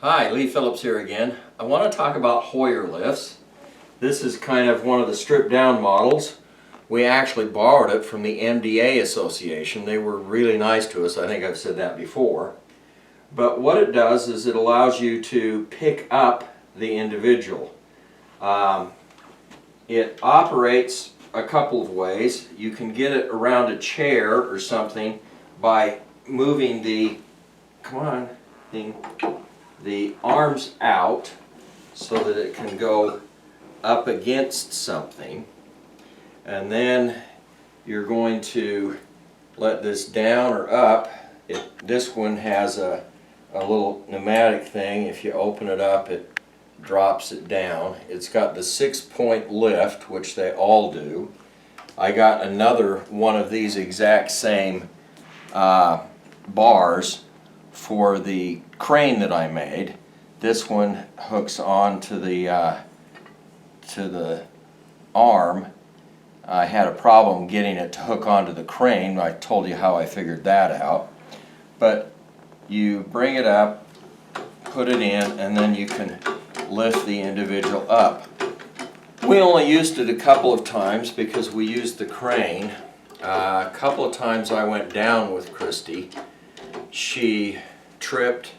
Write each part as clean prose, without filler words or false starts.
Hi, Lee Phillips here again. I want to talk about Hoyer lifts. This is kind of one of the stripped down models. We actually borrowed it from the MDA Association. They were really nice to us. I think I've said that before. But what it does is it allows you to pick up the individual. It operates a couple of ways. You can get it around a chair or something by moving the, come on, the arms out so that it can go up against something, and then you're going to let this down or up. This one has a little pneumatic thing. If you open it up, it drops it down. It's got the 6-point lift, which they all do. I got another one of these exact same bars for the crane that I made. This one hooks on to the arm. I had a problem getting it to hook onto the crane. I told you how I figured that out. But you bring it up, put it in, and then you can lift the individual up. We only used it a couple of times because we used the crane. A couple of times I went down with Christy. She tripped.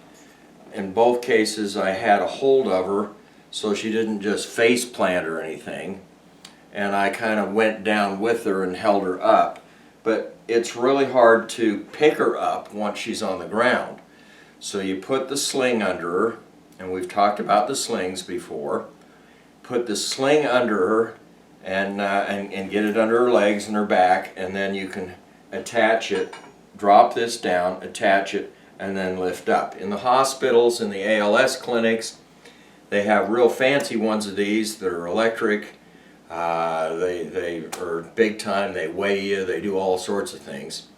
In both cases I had a hold of her so she didn't just face plant or anything, and I kind of went down with her and held her up. But it's really hard to pick her up once she's on the ground. So you put the sling under her, and we've talked about the slings before. Put the sling under her and get it under her legs and her back, and then you can attach it, drop this down, attach it, and then lift up. In the hospitals, in the ALS clinics, they have real fancy ones of these that are electric. They are big time, they weigh you, they do all sorts of things.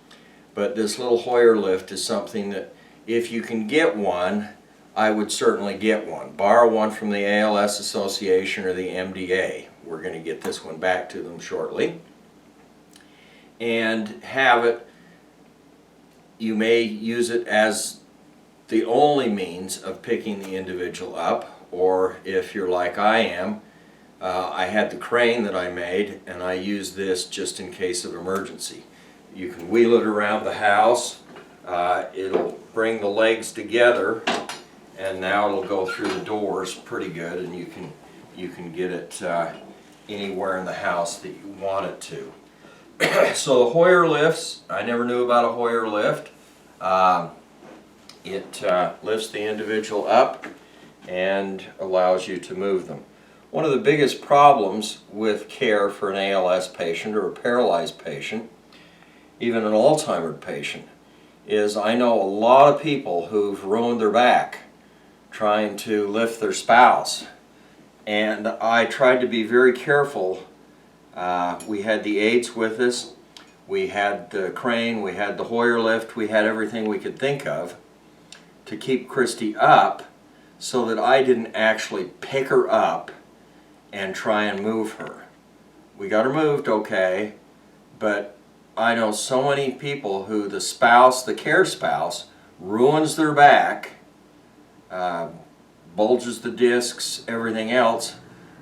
But this little Hoyer lift is something that if you can get one, I would certainly get one. Borrow one from the ALS Association or the MDA. We're going to get this one back to them shortly. And have it. You may use it as the only means of picking the individual up, or if you're like I am, I had the crane that I made, and I use this just in case of emergency. You can wheel it around the house. It'll bring the legs together, and now it'll go through the doors pretty good, and you can get it anywhere in the house that you want it to. So the Hoyer lifts, I never knew about a Hoyer lift. It lifts the individual up and allows you to move them. One of the biggest problems with care for an ALS patient or a paralyzed patient, even an Alzheimer's patient, is I know a lot of people who've ruined their back trying to lift their spouse. And I tried to be very careful. We had the aides with us, we had the crane, we had the Hoyer lift, we had everything we could think of to keep Christy up so that I didn't actually pick her up and try and move her. We got her moved okay, but I know so many people who the spouse, the care spouse, ruins their back, bulges the discs, everything else.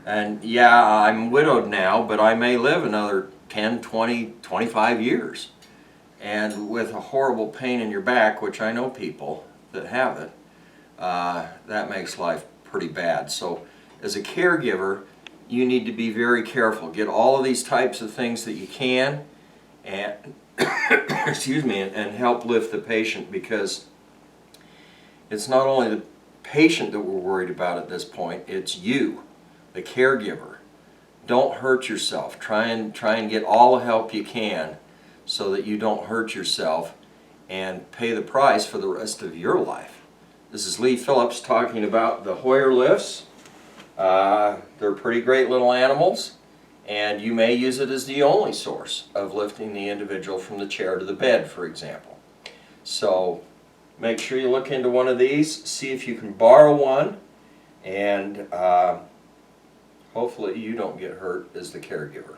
And yeah, I'm widowed now, but I may live another 10, 20, 25 years. And with a horrible pain in your back, which I know people that have it, that makes life pretty bad. So as a caregiver, you need to be very careful. Get all of these types of things that you can, and excuse me, and help lift the patient, because it's not only the patient that we're worried about at this point, it's you, the caregiver. Don't hurt yourself. Try and get all the help you can so that you don't hurt yourself and pay the price for the rest of your life. This is Lee Phillips talking about the Hoyer lifts. They're pretty great little animals, and you may use it as the only source of lifting the individual from the chair to the bed, for example. So make sure you look into one of these, see if you can borrow one, and hopefully you don't get hurt as the caregiver.